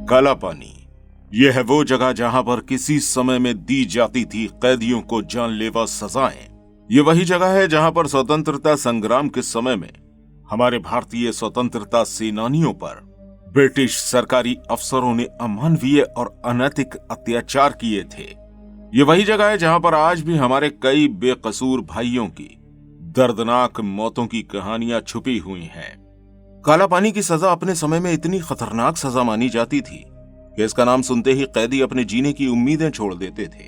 काला पानी, यह है वो जगह जहां पर किसी समय में दी जाती थी कैदियों को जानलेवा सजाएं। ये वही जगह है जहां पर स्वतंत्रता संग्राम के समय में हमारे भारतीय स्वतंत्रता सेनानियों पर ब्रिटिश सरकारी अफसरों ने अमानवीय और अनैतिक अत्याचार किए थे। ये वही जगह है जहां पर आज भी हमारे कई बेकसूर भाइयों की दर्दनाक मौतों की कहानियां छुपी हुई हैं। काला पानी की सजा अपने समय में इतनी खतरनाक सजा मानी जाती थी कि इसका नाम सुनते ही कैदी अपने जीने की उम्मीदें छोड़ देते थे।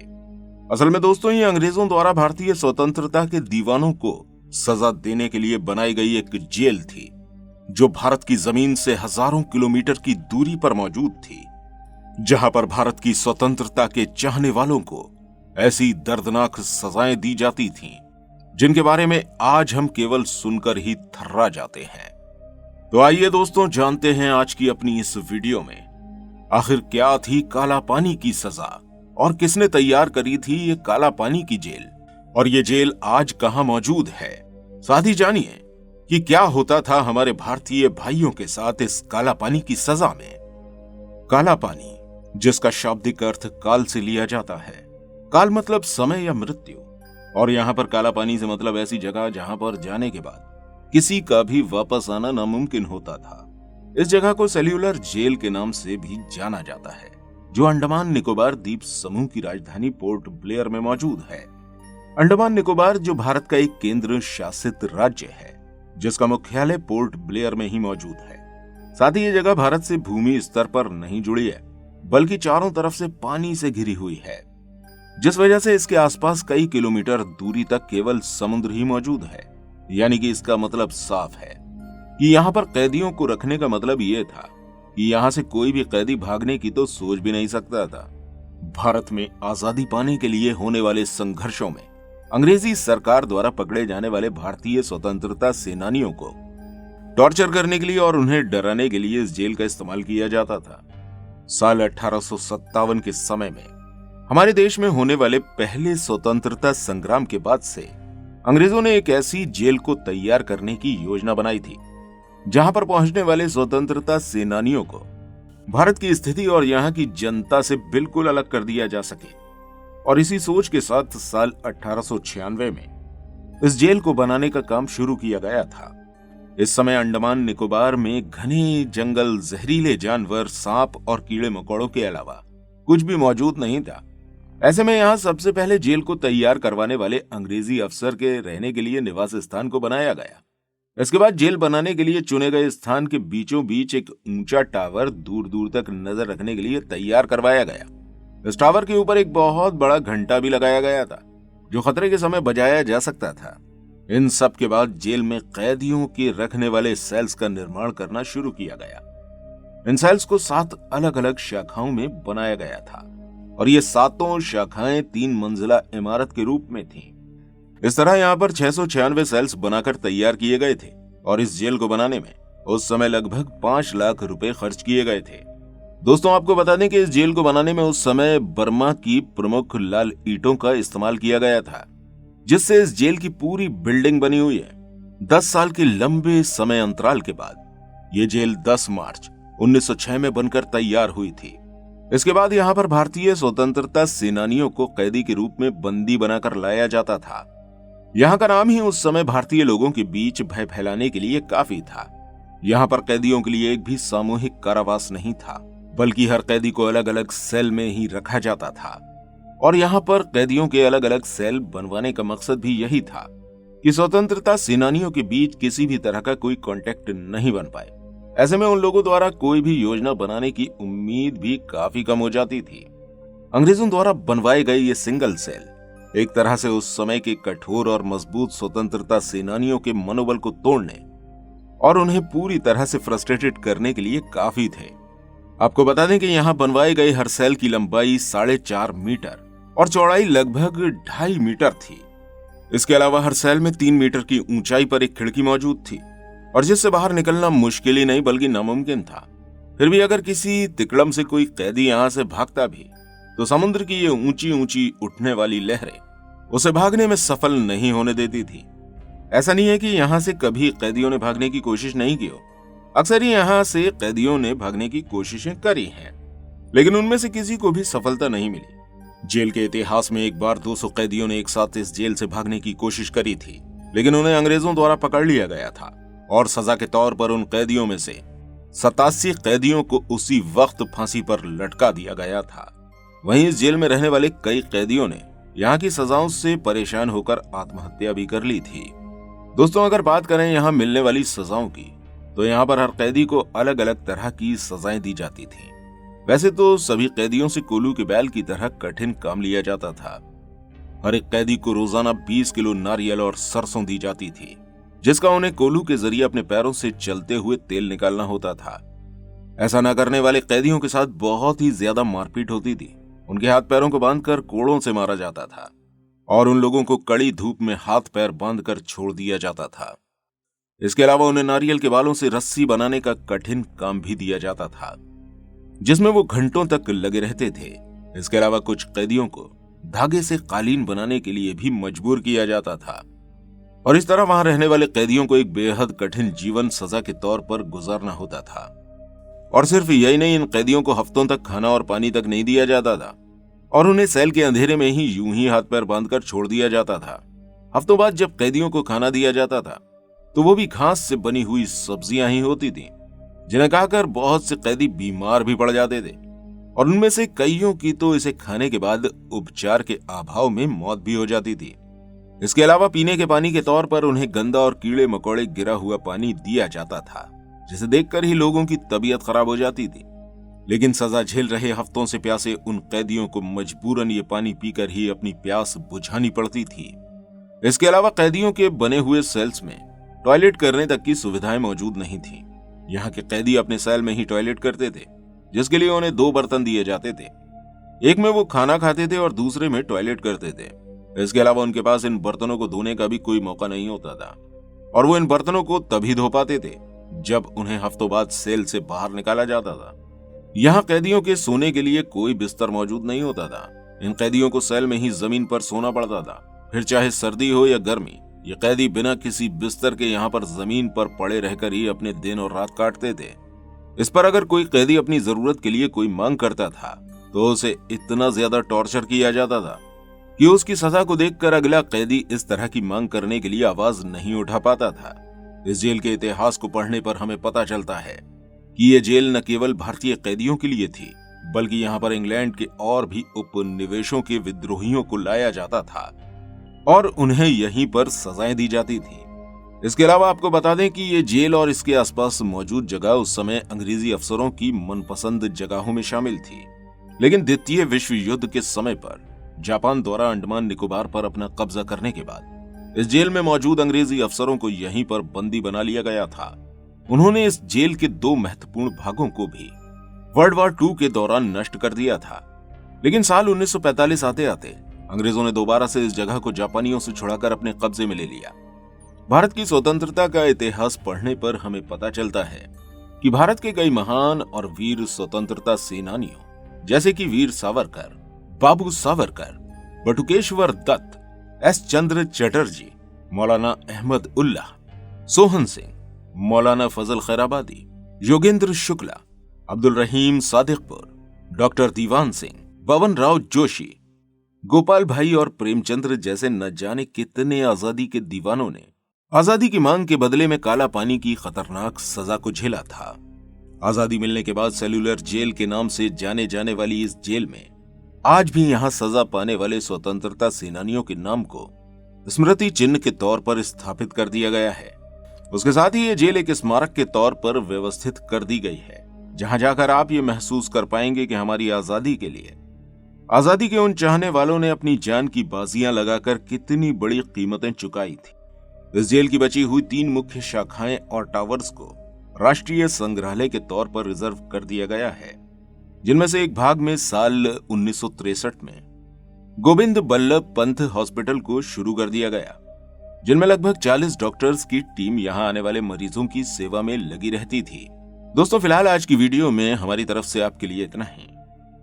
असल में दोस्तों, ये अंग्रेजों द्वारा भारतीय स्वतंत्रता के दीवानों को सजा देने के लिए बनाई गई एक जेल थी, जो भारत की जमीन से हजारों किलोमीटर की दूरी पर मौजूद थी, जहां पर भारत की स्वतंत्रता के चाहने वालों को ऐसी दर्दनाक सजाएं दी जाती थीं, जिनके बारे में आज हम केवल सुनकर ही थर्रा जाते हैं। तो आइए दोस्तों, जानते हैं आज की अपनी इस वीडियो में आखिर क्या थी काला पानी की सजा और किसने तैयार करी थी ये काला पानी की जेल, और ये जेल आज कहां मौजूद है। साथ ही जानिए कि क्या होता था हमारे भारतीय भाइयों के साथ इस काला पानी की सजा में। काला पानी, जिसका शाब्दिक अर्थ काल से लिया जाता है। काल मतलब समय या मृत्यु, और यहां पर काला पानी से मतलब ऐसी जगह जहां पर जाने के बाद किसी का भी वापस आना नामुमकिन होता था। इस जगह को सेल्यूलर जेल के नाम से भी जाना जाता है, जो अंडमान निकोबार द्वीप समूह की राजधानी पोर्ट ब्लेयर में मौजूद है। अंडमान निकोबार जो भारत का एक केंद्र शासित राज्य है, जिसका मुख्यालय पोर्ट ब्लेयर में ही मौजूद है। साथ ही ये जगह भारत से भूमि स्तर पर नहीं जुड़ी है, बल्कि चारों तरफ से पानी से घिरी हुई है, जिस वजह से इसके आसपास कई किलोमीटर दूरी तक केवल समुद्र ही मौजूद है। यानी कि इसका मतलब साफ है कि यहाँ पर कैदियों को रखने का मतलब ये था कि यहाँ से कोई भी कैदी भागने की तो सोच भी नहीं सकता था। भारत में आजादी पाने के लिए होने वाले संघर्षों में अंग्रेजी सरकार द्वारा पकड़े जाने वाले भारतीय स्वतंत्रता सेनानियों को टॉर्चर करने के लिए और उन्हें डराने के लिए इस जेल का इस्तेमाल किया जाता था। साल 1857 के समय में हमारे देश में होने वाले पहले स्वतंत्रता संग्राम के बाद से अंग्रेजों ने एक ऐसी जेल को तैयार करने की योजना बनाई थी, जहां पर पहुंचने वाले स्वतंत्रता सेनानियों को भारत की स्थिति और यहां की जनता से बिल्कुल अलग कर दिया जा सके। और इसी सोच के साथ साल 1896 में इस जेल को बनाने का काम शुरू किया गया था। इस समय अंडमान निकोबार में घने जंगल, जहरीले जानवर, सांप और कीड़े मकोड़ों के अलावा कुछ भी मौजूद नहीं था। ऐसे में यहाँ सबसे पहले जेल को तैयार करवाने वाले अंग्रेजी अफसर के रहने के लिए निवास स्थान को बनाया गया। इसके बाद जेल बनाने के लिए चुने गए स्थान के बीचों बीच एक ऊंचा टावर दूर दूर तक नजर रखने के लिए तैयार करवाया गया। इस टावर के ऊपर एक बहुत बड़ा घंटा भी लगाया गया था, जो खतरे के समय बजाया जा सकता था। इन सब के बाद जेल में कैदियों के रखने वाले सेल्स का निर्माण करना शुरू किया गया। इन सेल्स को 7 अलग अलग शाखाओं में बनाया गया था, और ये 7 शाखाएं 3 मंजिला इमारत के रूप में थीं। इस तरह यहाँ पर 696 सेल्स बनाकर तैयार किए गए थे, और इस जेल को बनाने में उस समय लगभग 5 लाख रुपए खर्च किए गए थे। दोस्तों, आपको बता दें कि इस जेल को बनाने में उस समय बर्मा की प्रमुख लाल ईंटों का इस्तेमाल किया गया था, जिससे इस जेल की पूरी बिल्डिंग बनी हुई है। 10 साल के लंबे समय अंतराल के बाद ये जेल 10 मार्च 1906 में बनकर तैयार हुई थी। इसके बाद यहाँ पर भारतीय स्वतंत्रता सेनानियों को कैदी के रूप में बंदी बनाकर लाया जाता था। यहाँ का नाम ही उस समय भारतीय लोगों के बीच भय फैलाने के लिए काफी था। यहाँ पर कैदियों के लिए एक भी सामूहिक कारावास नहीं था, बल्कि हर कैदी को अलग अलग सेल में ही रखा जाता था। और यहाँ पर कैदियों के अलग अलग सेल बनवाने का मकसद भी यही था कि स्वतंत्रता सेनानियों के बीच किसी भी तरह का कोई कॉन्टेक्ट नहीं बन पाए। ऐसे में उन लोगों द्वारा कोई भी योजना बनाने की उम्मीद भी काफी कम हो जाती थी। अंग्रेजों द्वारा बनवाए गए ये सिंगल सेल एक तरह से उस समय के कठोर और मजबूत स्वतंत्रता सेनानियों के मनोबल को तोड़ने और उन्हें पूरी तरह से फ्रस्ट्रेटेड करने के लिए काफी थे। आपको बता दें कि यहाँ बनवाए गए हर सेल की लंबाई 4.5 मीटर और चौड़ाई लगभग 2.5 मीटर थी। इसके अलावा हर सेल में 3 मीटर की ऊंचाई पर एक खिड़की मौजूद थी, और जिससे बाहर निकलना मुश्किल ही नहीं बल्कि नामुमकिन था। फिर भी अगर किसी तिकड़म से कोई कैदी यहाँ से भागता भी, तो समुद्र की ये ऊंची ऊंची उठने वाली लहरें उसे भागने में सफल नहीं होने देती थी। ऐसा नहीं है कि यहाँ से कभी कैदियों ने भागने की कोशिश नहीं की हो, अक्सर ही यहाँ से कैदियों ने भागने की कोशिशें करी हैं, लेकिन उनमें से किसी को भी सफलता नहीं मिली। जेल के इतिहास में एक बार 200 कैदियों ने एक साथ इस जेल से भागने की कोशिश करी थी, लेकिन उन्हें अंग्रेजों द्वारा पकड़ लिया गया था और सजा के तौर पर उन कैदियों में से 87 कैदियों को उसी वक्त फांसी पर लटका दिया गया था। वहीं इस जेल में रहने वाले कई कैदियों ने यहाँ की सजाओं से परेशान होकर आत्महत्या भी कर ली थी। दोस्तों, अगर बात करें यहाँ मिलने वाली सजाओं की, तो यहाँ पर हर कैदी को अलग अलग तरह की सजाएं दी जाती थी। वैसे तो सभी कैदियों से कोल्हू के बैल की तरह कठिन काम लिया जाता था। हर एक कैदी को रोजाना 20 किलो नारियल और सरसों दी जाती थी, जिसका उन्हें कोल्हू के जरिए अपने पैरों से चलते हुए तेल निकालना होता था। ऐसा न करने वाले कैदियों के साथ बहुत ही ज्यादा मारपीट होती थी। उनके हाथ पैरों को बांधकर कोड़ों से मारा जाता था और उन लोगों को कड़ी धूप में हाथ पैर बांधकर छोड़ दिया जाता था। इसके अलावा उन्हें नारियल के बालों से रस्सी बनाने का कठिन काम भी दिया जाता था, जिसमें वो घंटों तक लगे रहते थे। इसके अलावा कुछ कैदियों को धागे से कालीन बनाने के लिए भी मजबूर किया जाता था और इस तरह वहां रहने वाले कैदियों को एक बेहद कठिन जीवन सजा के तौर पर गुजारना होता था। और सिर्फ यही नहीं, इन कैदियों को हफ्तों तक खाना और पानी तक नहीं दिया जाता था और उन्हें सेल के अंधेरे में ही यूं ही हाथ पैर बांधकर छोड़ दिया जाता था। हफ्तों बाद जब कैदियों को खाना दिया जाता था तो वो भी घास से बनी हुई सब्जियां ही होती थी, जिन्हें खाकर बहुत से कैदी बीमार भी पड़ जाते थे और उनमें से कईयों की तो इसे खाने के बाद उपचार के अभाव में मौत भी हो जाती थी। इसके अलावा पीने के पानी के तौर पर उन्हें गंदा और कीड़े मकोड़े गिरा हुआ पानी दिया जाता था, जिसे देखकर ही लोगों की तबीयत खराब हो जाती थी। लेकिन सजा झेल रहे हफ्तों से प्यासे उन कैदियों को मजबूरन ये पानी पीकर ही अपनी प्यास बुझानी पड़ती थी। इसके अलावा कैदियों के बने हुए सेल्स में टॉयलेट करने तक की सुविधाएं मौजूद नहीं थी। यहाँ के कैदी अपने सेल में ही टॉयलेट करते थे, जिसके लिए उन्हें 2 बर्तन दिए जाते थे। एक में वो खाना खाते थे और दूसरे में टॉयलेट करते थे। इसके अलावा उनके पास इन बर्तनों को धोने का भी कोई मौका नहीं होता था और वो इन बर्तनों को तभी धो पाते थे जब उन्हें हफ्तों बाद सेल से बाहर निकाला जाता था। यहाँ कैदियों के सोने के लिए कोई बिस्तर मौजूद नहीं होता था। इन कैदियों को सेल में ही जमीन पर सोना पड़ता था, फिर चाहे सर्दी हो या गर्मी। ये कैदी बिना किसी बिस्तर के यहाँ पर जमीन पर पड़े रहकर ही अपने दिन और रात काटते थे। इस पर अगर कोई कैदी अपनी जरूरत के लिए कोई मांग करता था तो उसे इतना ज्यादा टॉर्चर किया जाता था कि उसकी सजा को देखकर अगला कैदी इस तरह की मांग करने के लिए आवाज नहीं उठा पाता था। इस जेल के इतिहास को पढ़ने पर हमें पता चलता है कि ये जेल न केवल भारतीय कैदियों के लिए थी, बल्कि यहाँ पर इंग्लैंड के और भी उपनिवेशों के विद्रोहियों को लाया जाता था और उन्हें यहीं पर सजाएं दी जाती थी। इसके अलावा आपको बता दें कि ये जेल और इसके आसपास मौजूद जगह उस समय अंग्रेजी अफसरों की मनपसंद जगहों में शामिल थी। लेकिन द्वितीय विश्व युद्ध के समय पर जापान द्वारा अंडमान निकोबार पर अपना कब्जा करने के बाद इस जेल में मौजूद अंग्रेजी अफसरों को यहीं पर बंदी बना लिया गया था। उन्होंने इस जेल के 2 महत्वपूर्ण भागों को भी वर्ल्ड वॉर 2 के दौरान नष्ट कर दिया था। लेकिन साल 1945 आते आते अंग्रेजों ने दोबारा से इस जगह को जापानियों से छुड़ाकर अपने कब्जे में ले लिया। भारत की स्वतंत्रता का इतिहास पढ़ने पर हमें पता चलता है कि भारत के कई महान और वीर स्वतंत्रता सेनानियों जैसे कि वीर सावरकर, बाबू सावरकर, बटुकेश्वर दत्त, एस चंद्र चटर्जी, मौलाना अहमद उल्लाह, सोहन सिंह, मौलाना फजल खैराबादी, योगेंद्र शुक्ला, अब्दुल रहीम सादिकपुर, डॉक्टर दीवान सिंह, बवन राव जोशी, गोपाल भाई और प्रेमचंद्र जैसे न जाने कितने आजादी के दीवानों ने आजादी की मांग के बदले में काला पानी की खतरनाक सजा को झेला था। आजादी मिलने के बाद सेल्यूलर जेल के नाम से जाने जाने वाली इस जेल में आज भी यहाँ सजा पाने वाले स्वतंत्रता सेनानियों के नाम को स्मृति चिन्ह के तौर पर स्थापित कर दिया गया है। उसके साथ ही ये जेल एक स्मारक के तौर पर व्यवस्थित कर दी गई है, जहां जाकर आप ये महसूस कर पाएंगे कि हमारी आजादी के लिए आजादी के उन चाहने वालों ने अपनी जान की बाजियां लगाकर कितनी बड़ी कीमतें चुकाई थी। इस जेल की बची हुई 3 मुख्य शाखाएं और टावर्स को राष्ट्रीय संग्रहालय के तौर पर रिजर्व कर दिया गया है, जिनमें से एक भाग में साल 1963 में गोविंद बल्लभ पंत हॉस्पिटल को शुरू कर दिया गया, जिनमें लगभग 40 डॉक्टर्स की टीम यहां आने वाले मरीजों की सेवा में लगी रहती थी। दोस्तों, फिलहाल आज की वीडियो में हमारी तरफ से आपके लिए इतना ही।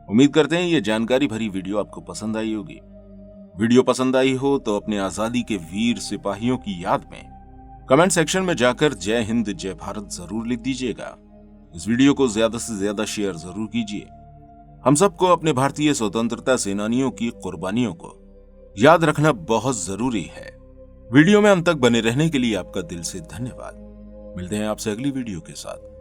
उम्मीद करते हैं ये जानकारी भरी वीडियो आपको पसंद आई होगी। वीडियो पसंद आई हो तो अपने आजादी के वीर सिपाहियों की याद में कमेंट सेक्शन में जाकर जय हिंद जय भारत जरूर लिख दीजिएगा। इस वीडियो को ज्यादा से ज्यादा शेयर जरूर कीजिए। हम सबको अपने भारतीय स्वतंत्रता सेनानियों की कुर्बानियों को याद रखना बहुत जरूरी है। वीडियो में अंत तक बने रहने के लिए आपका दिल से धन्यवाद। मिलते हैं आपसे अगली वीडियो के साथ।